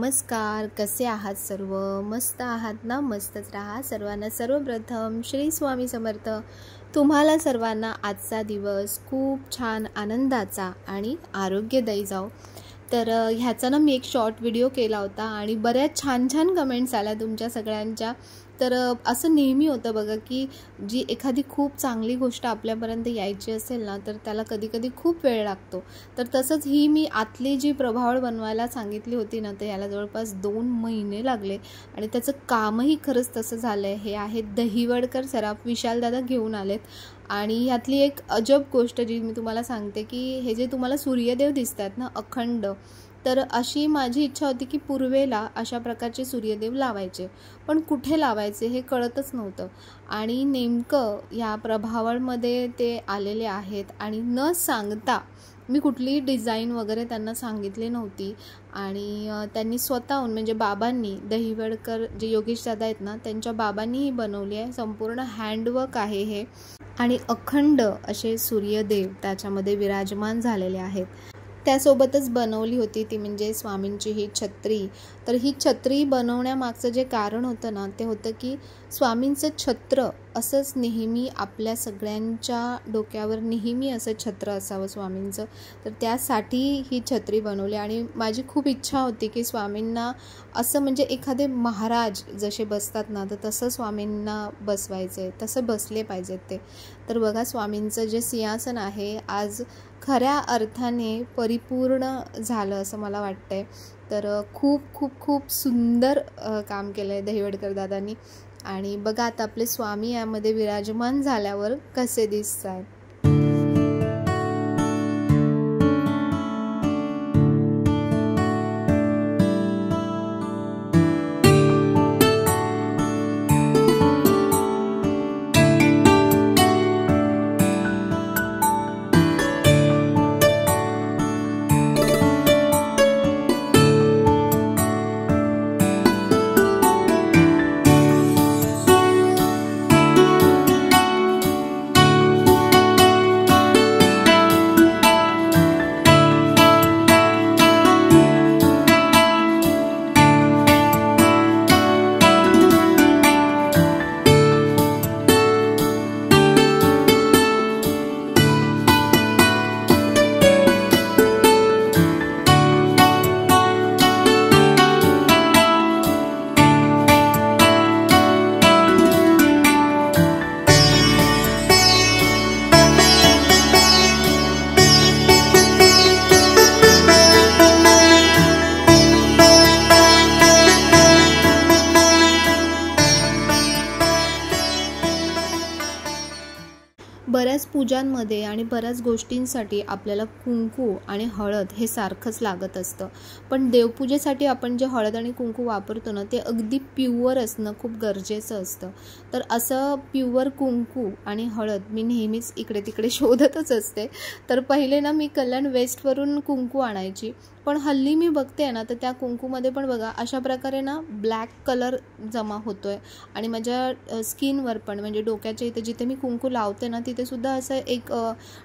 नमस्कार, कसे आहात सर्व? मस्त आहात ना? मस्तच राहा. सर्वांना सर्वप्रथम श्री स्वामी समर्थ. तुम्हाला सर्वांना आजचा दिवस खूप छान आनंदाचा आणि आरोग्यदायी जाओ. तर ह्याचा ना मी एक शॉर्ट व्हिडिओ केला होता आणि बऱ्याच छान छान कमेंट्स आल्या तुमच्या सगळ्यांच्या. तर असं नेहमी होतं बघा की जी एखादी खूप चांगली गोष्ट आपल्यापर्यंत यायची असेल ना, तर त्याला कधी कधी खूप वेळ लागतो. तर तसंच ही मी आतली जी प्रभावळ बनवायला सांगितली होती ना, तर याला जवळपास 2 महिने लागले आणि त्याचं कामही खरंच तसं झालं आहे. हे आहेत दहिवडकर सराफ, विशालदादा घेऊन आलेत. आणि ह्यातली एक अजब गोष्ट जी मी तुम्हाला सांगते की हे जे तुम्हाला सूर्यदेव दिसतात ना अखंड, तर अशी माझी इच्छा होती की पूर्वेला अशा प्रकारचे सूर्यदेव लावायचे, पण कुठे लावायचे हे कळतच नव्हतं. आणि नेमकं ह्या प्रभावळमध्ये ते आलेले आहेत आणि न सांगता मी कुठलीही डिझाईन वगैरे त्यांना सांगितली नव्हती. आणि त्यांनी स्वतःहून म्हणजे बाबांनी, दहिवडकर जे योगेश दादा आहेत ना, त्यांच्या बाबांनीही बनवली आहे. संपूर्ण हँडवर्क आहे हे आणि अखंड असे सूर्यदेव त्याच्यामध्ये विराजमान झालेले आहेत. त्यासोबतच बनवली होती ती म्हणजे स्वामींची ही छत्री. तर ही छत्री बनवण्यामागचं जे कारण होतं ना, ते होतं की स्वामींचं छत्र असंच नेहमी आपल्या सगळ्यांच्या डोक्यावर नेहमी असं छत्र असावं स्वामींचं. तर त्यासाठी ही छत्री बनवली आणि माझी खूप इच्छा होती की स्वामींना असं म्हणजे एखादे महाराज जसे बसतात ना, तर तसं स्वामींना बसवायचं आहे, तसं बसले पाहिजेत ते. तर बघा स्वामींचं जे सिंहासन आहे आज खऱ्या अर्थाने परिपूर्ण झालं असं मला वाटतंय. तर खूप खूप खूप सुंदर काम केलं आहे दहिवडकर दादांनी. आणि बघा आता आपले स्वामी यामध्ये विराजमान झाल्यावर कसे दिसतात. बऱ्याच पूजांमध्ये आणि बऱ्याच गोष्टींसाठी आपल्याला कुंकू आणि हळद हे सारखंच लागत असतं. पण देवपूजेसाठी आपण जे हळद आणि कुंकू वापरतो ना, ते अगदी प्युअर असणं खूप गरजेचं असतं. तर असं प्युअर कुंकू आणि हळद मी नेहमीच इकडे तिकडे शोधतच असते. तर पहिले ना मी कल्याण वेस्टवरून कुंकू आणायची, पण हल्ली मी बघते ना, तर त्या कुंकूमध्ये पण बघा अशा प्रकारे ना ब्लॅक कलर जमा होतोय. आणि माझ्या स्किनवर पण म्हणजे डोक्याच्या इथे जिथे मी कुंकू लावते ना, तिथे सुद्धा असं एक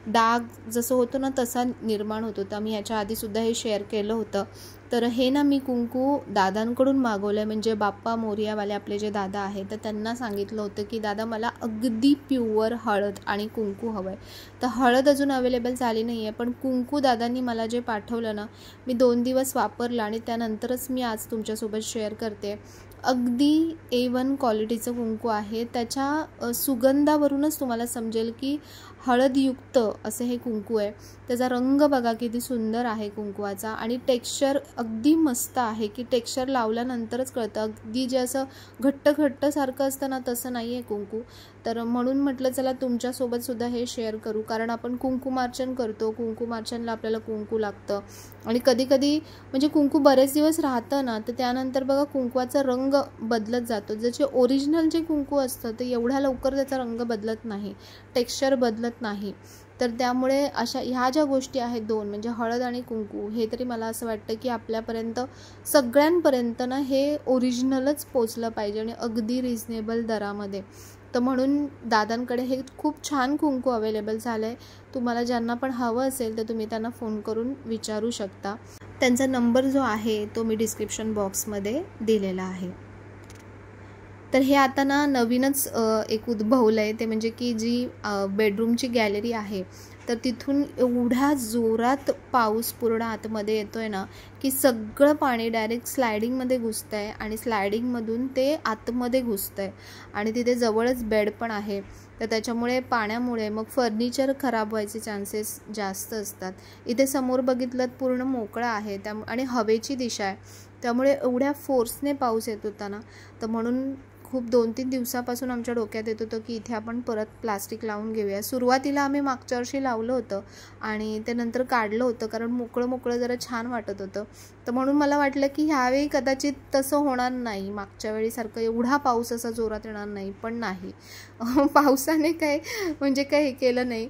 डाग जसं होतं ना तसा निर्माण होत होता. मी याच्या आधीसुद्धा हे शेअर केलं होतं. तर हे ना मी कुंकू दादांकडून मागवलं आहे, म्हणजे बाप्पा मोरियावाले आपले जे दादा आहेत, तर त्यांना सांगितलं होतं की दादा मला अगदी प्युअर हळद आणि कुंकू हवं आहे. तर हळद अजून अवेलेबल झाली नाही आहे, पण कुंकू दादांनी मला जे पाठवलं ना, मी 2 दिवस वापरलं आणि त्यानंतरच मी आज तुमच्यासोबत शेअर करते. अगदी A1 क्वालिटीचं कुंकू आहे. त्याच्या सुगंधावरूनच तुम्हाला समजेल की हळदयुक्त असं हे कुंकू आहे. त्याचा रंग बघा किती सुंदर आहे कुंकवाचा आणि टेक्स्चर अगदी मस्त आहे की टेक्स्चर लावल्यानंतरच कळतं. अगदी जे असं घट्ट घट्ट सारखं असतं ना, तसं नाही आहे कुंकू. तर म्हणून म्हटलं चला तुमच्यासोबत सुद्धा हे शेअर करू, कारण आपण कुंकुमार्चन करतो, कुंकुमार्चनला आपल्याला कुंकू लागतं आणि कधी कधी म्हणजे कुंकू बरेच दिवस राहतं ना, तर त्यानंतर बघा कुंकवाचा रंग बदलत जातो. जसे ओरिजिनल जे कुंकू असतं ते एवढ्या लवकर त्याचा रंग बदलत नाही, टेक्स्चर बदलत नाही. तर त्यामुळे अशा ह्या ज्या गोष्टी आहेत 2 म्हणजे हळद आणि कुंकू, हे तरी मला असं वाटतं की आपल्यापर्यंत सगळ्यांपर्यंत ना हे ओरिजिनलच पोचलं पाहिजे आणि अगदी रिजनेबल दरामध्ये. तर म्हणून दादांकडे हे खूप छान कुंकू अवेलेबल झालं आहे. तुम्हाला ज्यांना पण हवं असेल तर तुम्ही त्यांना फोन करून विचारू शकता. त्यांचा नंबर जो आहे तो मी डिस्क्रिप्शन बॉक्समध्ये दिलेला आहे. तर हे आता ना नवीनच एक उद्भवलं आहे, ते म्हणजे की जी बेडरूमची गॅलरी आहे तर तिथून एवढ्या जोरात पाऊस पूर्ण आतमध्ये येतो आहे ना की सगळं पाणी डायरेक्ट स्लायडिंगमध्ये घुसतं आहे आणि स्लायडिंगमधून ते आतमध्ये घुसतं आहे आणि तिथे जवळच बेड पण आहे. तर त्याच्यामुळे पाण्यामुळे मग फर्निचर खराब व्हायचे चान्सेस जास्त असतात. इथे समोर बघितलं पूर्ण मोकळं आहे आणि हवेची दिशा आहे, त्यामुळे एवढ्या फोर्सने पाऊस येत होता ना, तर म्हणून खूप 2-3 दिवसापासून आमच्या डोक्यात येत होतं की इथे आपण परत प्लास्टिक लावून घेऊया. सुरुवातीला आम्ही मागच्या वर्षी लावलं होतं आणि ते नंतर काढलं होतं, कारण मोकळं जरा छान वाटत होतं. तर म्हणून मला वाटलं की ह्यावेळी कदाचित तसं होणार नाही, मागच्या वेळीसारखं एवढा पाऊस असा जोरात येणार नाही. पण नाही, पावसाने काय म्हणजे काही हे केलं नाही.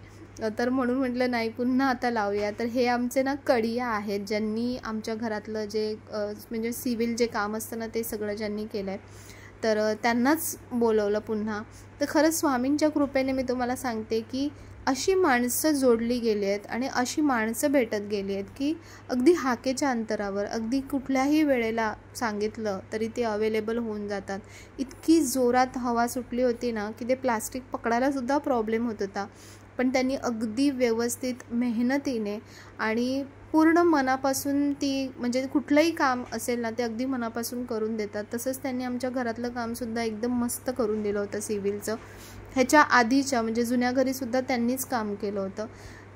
तर म्हणून म्हटलं नाही, पुन्हा आता लावूया. तर हे आमचे ना कडिया आहेत, ज्यांनी आमच्या घरातलं जे म्हणजे सिव्हिल जे काम असतं ना ते सगळं ज्यांनी केलं आहे, तर त्यांनाच बोलवलं पुन्हा. तर खरंच स्वामींच्या कृपेने मी तुम्हाला सांगते की अशी माणसं जोडली गेली आहेत आणि अशी माणसं भेटत गेली आहेत की अगदी हाकेच्या अंतरावर, अगदी कुठल्याही वेळेला सांगितलं तरी ते अवेलेबल होऊन जातात. इतकी जोरात हवा सुटली होती ना की ते प्लास्टिक पकडायलासुद्धा प्रॉब्लेम होत होता, पण त्यांनी अगदी व्यवस्थित मेहनतीने आणि पूर्ण मनापासून ती म्हणजे कुठलंही काम असेल ना ते अगदी मनापासून करून देतात. तसंच त्यांनी आमच्या घरातलं कामसुद्धा एकदम मस्त करून दिलं होतं सिव्हिलचं. ह्याच्या आधीच्या म्हणजे जुन्या घरीसुद्धा त्यांनीच काम केलं होतं.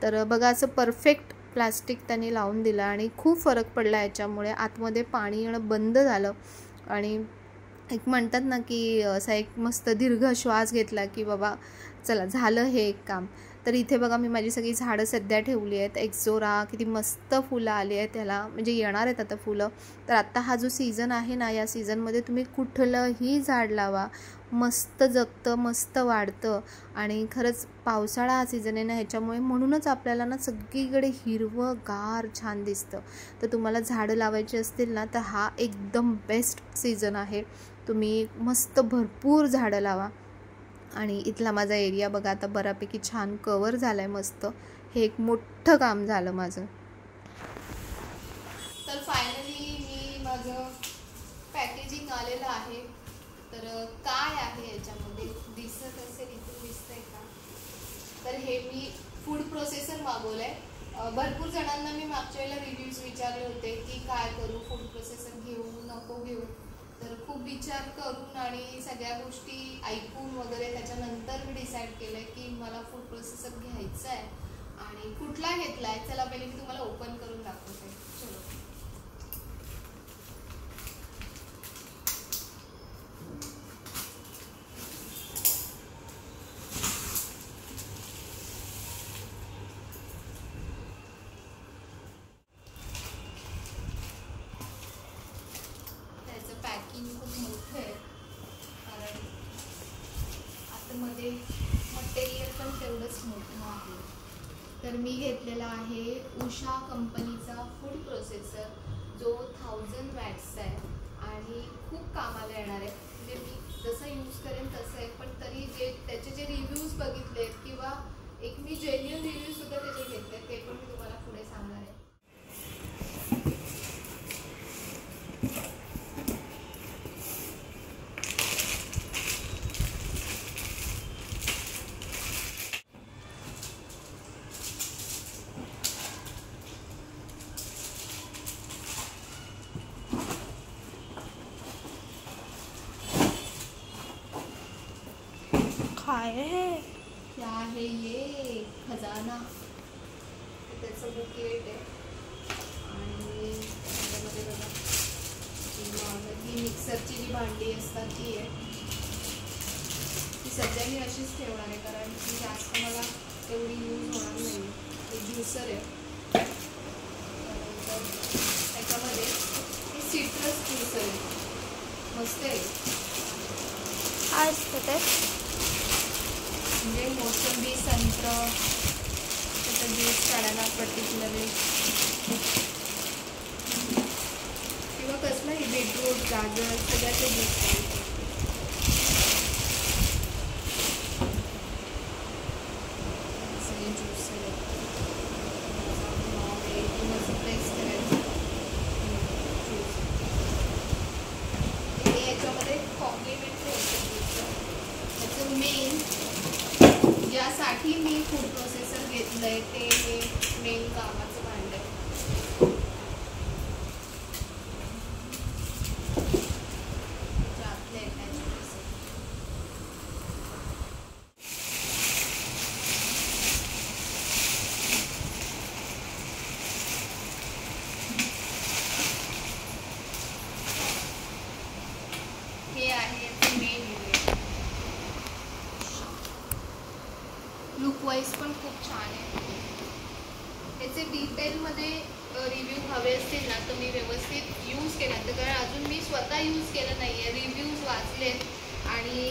तर बघा, असं परफेक्ट प्लास्टिक त्यांनी लावून दिलं आणि खूप फरक पडला याच्यामुळे. आतमध्ये पाणी येणं बंद झालं आणि एक म्हणतात ना की असा एक मस्त दीर्घ श्वास घेतला की बाबा चला झालं हे एक काम. तर इथे बघा मी माझी सगळी झाडं सध्या ठेवली आहेत. एक्झोरा किती मस्त फुलं आली आहेत त्याला, म्हणजे येणार आहेत आता फुलं. तर आत्ता हा जो सीझन आहे ना, या सीझनमध्ये तुम्ही कुठलंही झाड लावा, मस्त जगतं, मस्त वाढतं. आणि खरंच पावसाळा हा सीझन आहे ना, ह्याच्यामुळे म्हणूनच आपल्याला ना सगळीकडे हिरवंगार छान दिसतं. तर तुम्हाला झाडं लावायची असतील ना तर हा एकदम बेस्ट सीझन आहे. तुम्ही मस्त भरपूर झाडं लावा. आणि इथला माझा एरिया बघा आता बऱ्यापैकी छान कवर झाला आहे मस्त. हे एक मोठं काम झालं माझं. तर फायनली मी माझं पॅकेजिंग आलेलं आहे. तर काय आहे याच्यामध्ये दिसत असेल, इथून दिसतंय का? तर हे मी फूड प्रोसेसर मागवलं आहे. भरपूर जणांना मी मागच्या वेळेला रिव्ह्यूज विचारले होते की काय करू, फूड प्रोसेसर घेऊ नको घेऊ. तर खूप विचार करून आणि सगळ्या गोष्टी ऐकून वगैरे त्याच्यानंतर मी डिसाईड केलं आहे की मला फूड प्रोसेसर घ्यायचा आहे. आणि कुठला घेतला आहे चला पहिले मी तुम्हाला ओपन करून दाखवते. चलो. पॅकिंग खूप मोठं आहे, कारण आतमध्ये मटेरियल पण तेवढंच मोठं आहे. तर मी घेतलेला आहे उषा कंपनीचा फूड प्रोसेसर, जो 1000 वॅट्सचा आहे आणि खूप कामाला येणार आहे. म्हणजे मी जसं यूज करेन तसं आहे, पण तरी त्याचे जे रिव्ह्यूज बघितले किंवा एक मी जेन्युइन रिव्ह्यूसुद्धा त्याचे घेतले, ते पण मी तुम्हाला पुढे सांगणार आहे. क्या है ये खजाना, त्याचं बुकेट आहे. आणि त्याच्यामध्ये बघा ही मिक्सरची जी भांडी असतात ती आहे. ती सध्या मी अशीच ठेवणार आहे, कारण ती जास्त मला एवढी यूज होणार नाही. एक ज्युसर आहे. त्यानंतर त्याच्यामध्ये हे सिट्रस ज्यूसर आहे, मस्त आहे. काय असतं ते? म्हणजे मोसंबी, संत्रं त्याचा ज्यूस काढायला पर्टिक्युलरली, किंवा कसलंही बीटरूट, गाजर सगळ्याचे ज्यूस काढायचे. सगळे ज्यूस एकदम असं प्रेस करायचं. त्यासाठी मी फूड प्रोसेसर घेतलंय. ते हे मेन कामाचं भांडं आहे. हे आहे याचं मेन युनिट. लुक वाईज पण खूप छान आहे. याचे डिटेलमध्ये रिव्ह्यू हवे असतील ना तर मी व्यवस्थित यूज केला तर, कारण अजून मी स्वतः यूज केलं नाही आहे. रिव्ह्यूज वाचलेत आणि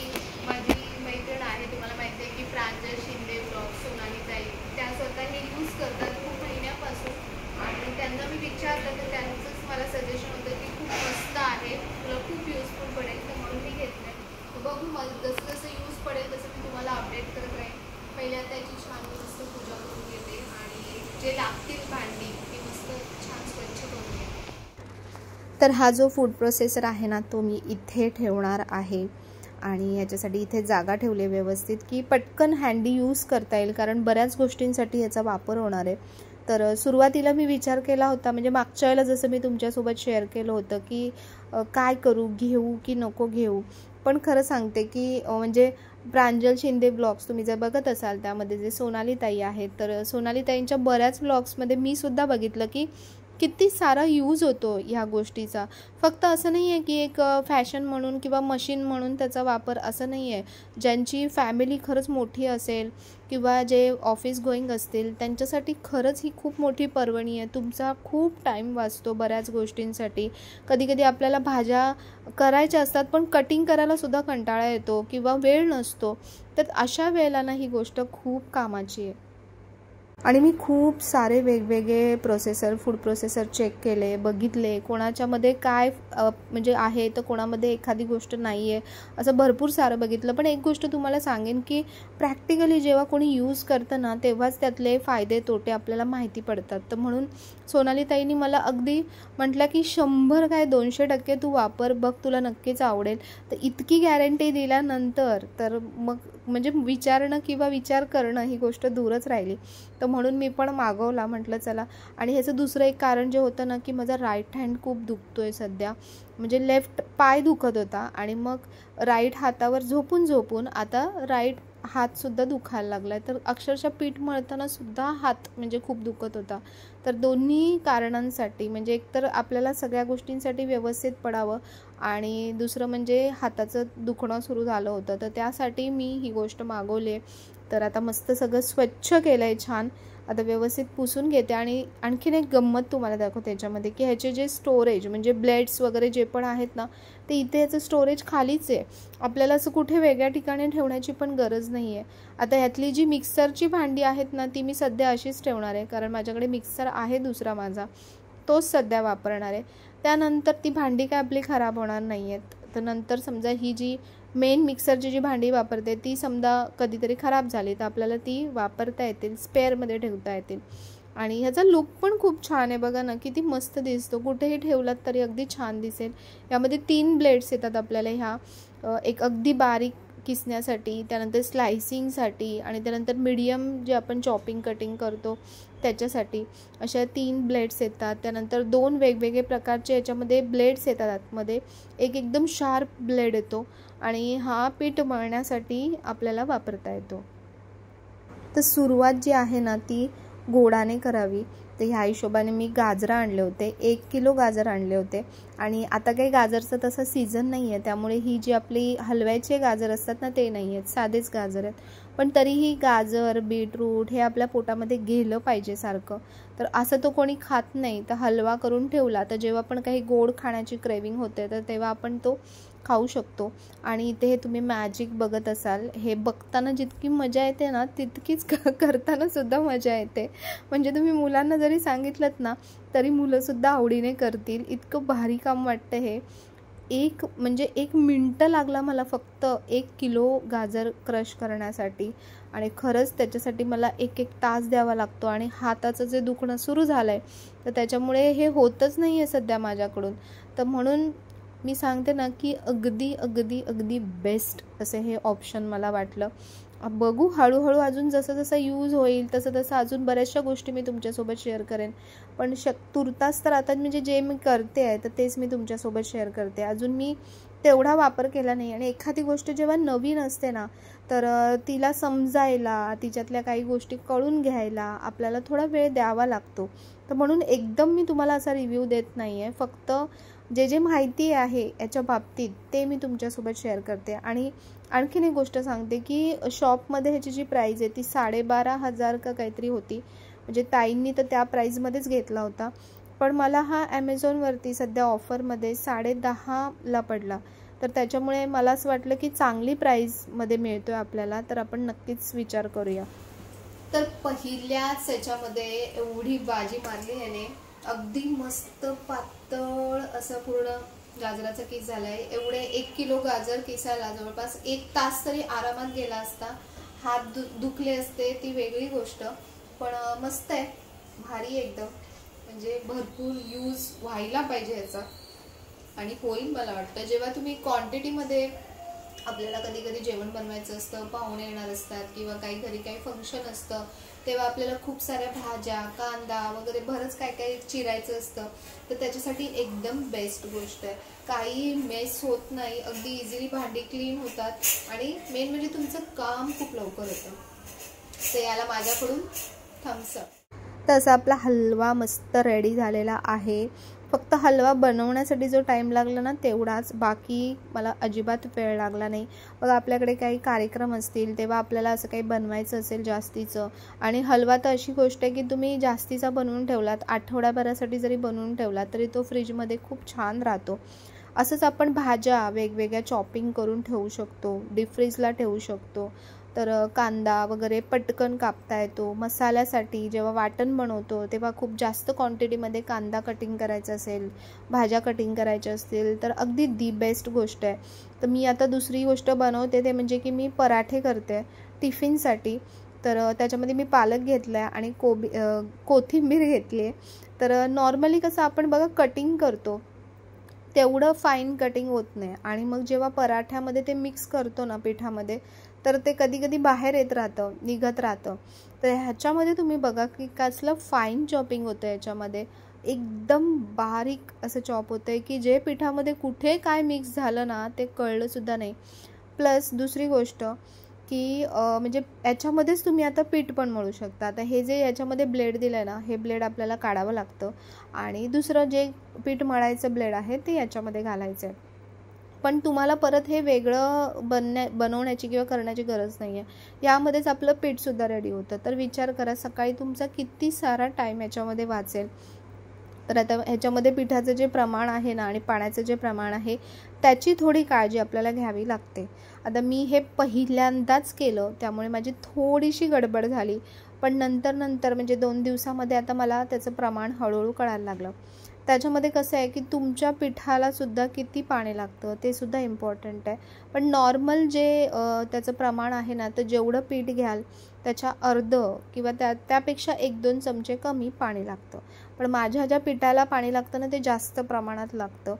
माझी मैत्रीण आहे, तुम्हाला माहिती आहे की प्रांजल शिंदे ब्लॉग, सोनाली ताई, त्या स्वतः हे यूज करतात खूप महिन्यापासून. आणि त्यांना मी विचारलं तर त्यांचंच मला सजेशन होतं की खूप मस्त आहे, तुला खूप युजफुल पडेल, तर म्हणून मी घेतलं आहे. बघू मग जसं जसं यूज पडेल तसं मी तुम्हाला अपडेट करत राहील. पहिल्या त्याची छान मस्त पूजा करून घेते आणि जे लागतील भांडी ती मस्त छान स्वच्छ करून घेते. तर हा जो फूड प्रोसेसर आहे ना तो मी इथे ठेवणार आहे आणि याच्यासाठी इथे जागा ठेवली व्यवस्थित की पटकन हँडी यूज करता येईल, कारण बऱ्याच गोष्टींसाठी याचा वापर होणार आहे. तर सुरुवातीला मी विचार केला होता, म्हणजे मागच्या वेळेला जसं मी तुमच्यासोबत शेअर केलं होतं की काय करू, घेऊ की नको घेऊ. पण खरं सांगते की म्हणजे प्रांजल शिंदे ब्लॉग्स तुम्ही जर बघत असाल त्यामध्ये जे सोनाली ताई आहेत, तर सोनाली ताईंच्या बऱ्याच ब्लॉग्समध्ये मी सुद्धा बघितलं की किती सारा यूज होतो ह्या गोष्टीचा. फक्त असं नाही आहे की एक फॅशन म्हणून किंवा मशीन म्हणून त्याचा वापर, असं नाही आहे. ज्यांची फॅमिली खरंच मोठी असेल किंवा जे ऑफिस गोईंग असतील त्यांच्यासाठी खरंच ही खूप मोठी पर्वणी आहे. तुमचा खूप टाईम वाचतो बऱ्याच गोष्टींसाठी. कधी कधी आपल्याला भाज्या करायच्या असतात पण कटिंग करायला सुद्धा कंटाळा येतो किंवा वेळ नसतो, तर अशा वेळेला ना ही गोष्ट खूप कामाची आहे. आणि मी खूप सारे वेगवेगळे फूड प्रोसेसर चेक केले, बघितले कोणाच्यामध्ये काय म्हणजे आहे तर कोणामध्ये एखादी गोष्ट नाही आहे, असं भरपूर सारं बघितलं. पण एक गोष्ट तुम्हाला सांगेन की प्रॅक्टिकली जेव्हा कोणी यूज करतं ना तेव्हाच त्यातले फायदे तोटे आपल्याला माहिती पडतात. तर म्हणून सोनाली ताईंनी मला अगदी म्हटलं की 100 काय 200% तू वापर बघ, तुला नक्कीच आवडेल. तर इतकी गॅरंटी दिल्यानंतर तर मग म्हणजे विचारणं किंवा विचार करणं ही गोष्ट दूरच राहिली. तर म्हणून मी पण मागवला, म्हटलं चला. आणि ह्याचं दुसरं एक कारण जे होतं ना की माझा राईट हँड खूप दुखतोय सध्या, म्हणजे लेफ्ट पाय दुखत होता आणि मग राईट हातावर झोपून आता राईट हातसुद्धा दुखायला लागला आहे. तर अक्षरशः पीठ मळताना सुद्धा हात म्हणजे खूप दुखत होता. तर दोन्ही कारणांसाठी, म्हणजे एकतर आपल्याला सगळ्या गोष्टींसाठी व्यवस्थित पडावं आणि दुसरं म्हणजे हाताचं दुखणं सुरू झालं होतं, तर त्यासाठी मी ही गोष्ट मागवली आहे. तर आता मस्त सगळं स्वच्छ केलं आहे छान. आता व्यवस्थित पुसून घेते आणि आणखीन एक गंमत तुम्हाला दाखवते त्याच्यामध्ये की ह्याचे जे स्टोरेज म्हणजे ब्लेड्स वगैरे जे पण आहेत ना ते इथे याचं स्टोरेज खालीच आहे. आपल्याला असं कुठे वेगळ्या ठिकाणी ठेवण्याची पण गरज नाही आहे. आता ह्यातली जी मिक्सरची भांडी आहेत ना ती मी सध्या अशीच ठेवणार आहे, कारण माझ्याकडे मिक्सर आहे दुसरा माझा, तोच सध्या वापरणार आहे. त्यानंतर ती भांडी काय आपली खराब होणार नाही आहेत. तर नंतर समजा ही जी मेन मिक्सरची जी भांडी वापरते ती समजा कधीतरी खराब झाली तर आपल्याला ती वापरता येतील, स्पेअरमध्ये ठेवता येतील. आणि ह्याचा लुक पण खूप छान आहे, बघा ना किती मस्त दिसतो, कुठेही ठेवलात तरी अगदी छान दिसेल. यामध्ये 3 ब्लेड्स येतात आपल्याला ह्या, एक अगदी बारीक किसण्यासाठी, त्यानंतर स्लायसिंगसाठी आणि त्यानंतर मीडियम जे आपण चॉपिंग कटिंग करतो त्याच्यासाठी अशा 3 ब्लेड्स येतात. त्यानंतर 2 वेगवेगळे प्रकारचे याच्यामध्ये ब्लेड्स येतात आतमध्ये, एक एकदम शार्प ब्लेड येतो आणि हा पीठ मळण्यासाठी आपल्याला वापरता येतो. तर सुरुवात जी आहे ना ती गोडाने करावी. तर ह्या हिशोबाने मी गाजरं आणले होते, 1 किलो गाजर आणले होते. आणि आता काही गाजरचं तसं सीझन नाही आहे, त्यामुळे ही जी आपली हलव्याचे गाजर असतात ना ते नाही आहेत, साधेच गाजर आहेत. पण तरीही गाजर बीटरूट हे आपल्या पोटामध्ये गेलं पाहिजे सारखं. तर असं तो कोणी खात नाही, तर हलवा करून ठेवला तर जेव्हा पण काही गोड खाण्याची क्रेविंग होते तर तेव्हा आपण तो खाऊ शकतो. आणि इथे हे तुम्ही मॅजिक बघत असाल, हे बघताना जितकी मजा येते ना तितकीच करताना सुद्धा मजा येते. म्हणजे तुम्ही मुलांना जरी सांगितलं ना तरी मुलंसुद्धा आवडीने करतील, इतकं भारी काम वाटतं हे. म्हणजे 1 मिनटं लागला मला फक्त 1 किलो गाजर क्रश करण्यासाठी. आणि खरंच त्याच्यासाठी मला 1 तास द्यावा लागतो. आणि हाताचं जे दुखणं सुरू झालं आहे तर त्याच्यामुळे हे होतच नाही आहे सध्या माझ्याकडून. तर म्हणून मी सांगते ना की अगदी अगदी अगदी बेस्ट असे हे ऑप्शन मला वाटलं. बघू हळूहळू अजून जसं जसं यूज होईल तसं तसं अजून बऱ्याचशा गोष्टी मी तुमच्यासोबत शेअर करेन. पण तुर्तास तर आता म्हणजे जे मी करते आहे तर तेच मी तुमच्यासोबत शेअर करते. अजून मी तेवढा वापर केला नाही. आणि एखादी गोष्ट जेव्हा नवीन असते ना तर तिला समजायला, तिच्यातल्या काही गोष्टी कळून घ्यायला आपल्याला थोडा वेळ द्यावा लागतो. तर म्हणून एकदम मी तुम्हाला असा रिव्ह्यू देत नाही आहे. फक्त जे जे माहिती आहे याच्या बाबतीत ते मी तुमच्यासोबत शेअर करते. आणि आणखीन एक गोष्ट सांगते की शॉपमध्ये ह्याची जी प्राईज आहे ती 12,500 का काहीतरी होती. म्हणजे ताईंनी तर त्या प्राईजमध्येच घेतला होता. पण मला हा ॲमेझॉनवरती सध्या ऑफरमध्ये 10.5ला पडला. तर त्याच्यामुळे मला असं वाटलं की चांगली प्राईजमध्ये मिळतो आहे आपल्याला, तर आपण नक्कीच विचार करूया. तर पहिल्याच याच्यामध्ये एवढी बाजी मारली याने. अगदी मस्त पातळ असं पूर्ण गाजराचा किस झालाय. एवढे 1 किलो गाजर किसायला जवळपास 1 तास तरी आरामात गेला असता. हात दुखले असते ती वेगळी गोष्ट, पण मस्त आहे, भारी एकदम. म्हणजे भरपूर यूज व्हायला पाहिजे याचा आणि होईल मला वाटतं. जेव्हा तुम्ही क्वांटिटीमध्ये, आपल्याला कधी कधी जेवण बनवायचं असतं, पाहुणे येणार असतात किंवा काही घरी काही फंक्शन असतं, तेव्हा आपल्याला खूप साऱ्या भाज्या, कांदा वगैरे बरंच काय काय चिरायचं असतं, तर त्याच्यासाठी एकदम बेस्ट गोष्ट आहे. काही मेस होत नाही, अगदी इझिली भांडी क्लीन होतात आणि मेन म्हणजे तुमचं काम खूप लवकर होतं. तर याला माझ्याकडून थम्स अप. तसा आपला हलवा मस्त रेडी झालेला आहे. फक्त हलवा बनवण्यासाठी जो टाईम लागला ना तेवढाच, बाकी मला अजिबात वेळ लागला नाही. बघा आपल्याकडे काही कार्यक्रम असतील तेव्हा आपल्याला असं काही बनवायचं असेल जास्तीचं, आणि हलवा तर अशी गोष्ट आहे की तुम्ही जास्तीचा बनवून ठेवलात, आठवड्याभरासाठी जरी बनवून ठेवलात तरी तो फ्रीजमध्ये खूप छान राहतो. असंच आपण भाज्या वेगवेगळ्या चॉपिंग करून ठेवू शकतो, डीप फ्रीजला ठेवू शकतो. तर कांदा वगैरे पटकन कापता येतो. मसाल्यासाठी जेव्हा वाटण बनवतो तेव्हा खूप जास्त क्वांटिटीमध्ये कांदा कटिंग करायचा असेल, भाज्या कटिंग करायच्या असतील तर अगदी दी बेस्ट गोष्ट आहे. तर मी आता दुसरी गोष्ट बनवते ते म्हणजे की मी पराठे करते टिफिनसाठी. तर त्याच्यामध्ये मी पालक घेतला आहे आणि कोथिंबीर घेतली आहे. तर नॉर्मली कसं आपण बघा कटिंग करतो तेवढं फाईन कटिंग होत नाही, आणि मग जेव्हा पराठ्यामध्ये ते मिक्स करतो ना पिठामध्ये तर ते कधी कधी बाहेर येत राहतं, निघत राहतं. तर ह्याच्यामध्ये तुम्ही बघा की कसलं फाईन चॉपिंग होतं याच्यामध्ये, एकदम बारीक असं चॉप होतं आहे की जे पिठामध्ये कुठे काय मिक्स झालं ना ते कळलंसुद्धा नाही. प्लस दुसरी गोष्ट की म्हणजे याच्यामध्येच तुम्ही आता पीठ पण मळू शकता. आता हे जे याच्यामध्ये ब्लेड दिलं आहे ना, हे ब्लेड आपल्याला काढावं लागतं आणि दुसरं जे पीठ मळायचं ब्लेड आहे ते याच्यामध्ये घालायचं आहे. पण तुम्हाला परत हे वेगळं बनवण्याची किंवा करण्याची गरज नाही आहे. यामध्येच आपलं पीठसुद्धा रेडी होतं. तर विचार करा सकाळी तुमचा किती सारा टाईम याच्यामध्ये वाचेल. तर आता ह्याच्यामध्ये पिठाचं जे प्रमाण आहे ना आणि पाण्याचं जे प्रमाण आहे त्याची थोडी काळजी आपल्याला घ्यावी लागते. आता मी हे पहिल्यांदाच केलं त्यामुळे माझी थोडीशी गडबड झाली, पण नंतर म्हणजे 2 दिवसामध्ये आता मला त्याचं प्रमाण हळूहळू कळायला लागलं. त्याच्यामध्ये कसं आहे की तुमच्या पिठाला सुद्धा किती पाणी लागतं ते सुद्धा इम्पॉर्टंट आहे. पण नॉर्मल जे त्याचं प्रमाण आहे ना, तर जेवढं पीठ घ्याल त्याच्या अर्ध किंवा त्यापेक्षा 1-2 चमचे कमी पाणी लागतं. पण माझ्या ज्या पिठाला पाणी लागतं ना ते जास्त प्रमाणात लागतं.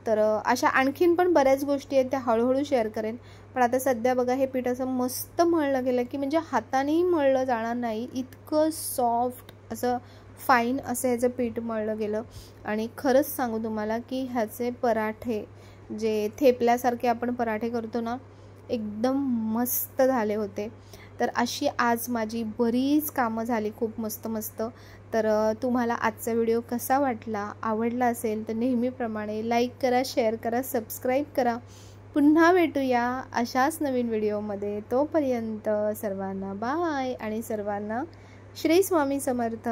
तर अशा आणखीन पण बऱ्याच गोष्टी आहेत त्या हळूहळू शेअर करेन. पण आता सध्या बघा हे पीठ असं मस्त मळलं गेलं की म्हणजे हातानेही मळलं जाणार नाही, इतकं सॉफ्ट असं फाईन असं ह्याचं पीठ मळलं गेलं. आणि खरंच सांगू तुम्हाला की ह्याचे पराठे जे थेपल्यासारखे आपण पराठे करतो ना एकदम मस्त झाले होते. तर अशी आज माझी बरीच कामं झाली खूप मस्त. तर तुम्हाला आजचा व्हिडिओ कसा वाटला, आवडला असेल तर नेहमीप्रमाणे लाईक करा, शेअर करा, सबस्क्राईब करा. पुन्हा भेटूया अशाच नवीन व्हिडिओमध्ये. तोपर्यंत सर्वांना बाय आणि सर्वांना श्री स्वामी समर्थ.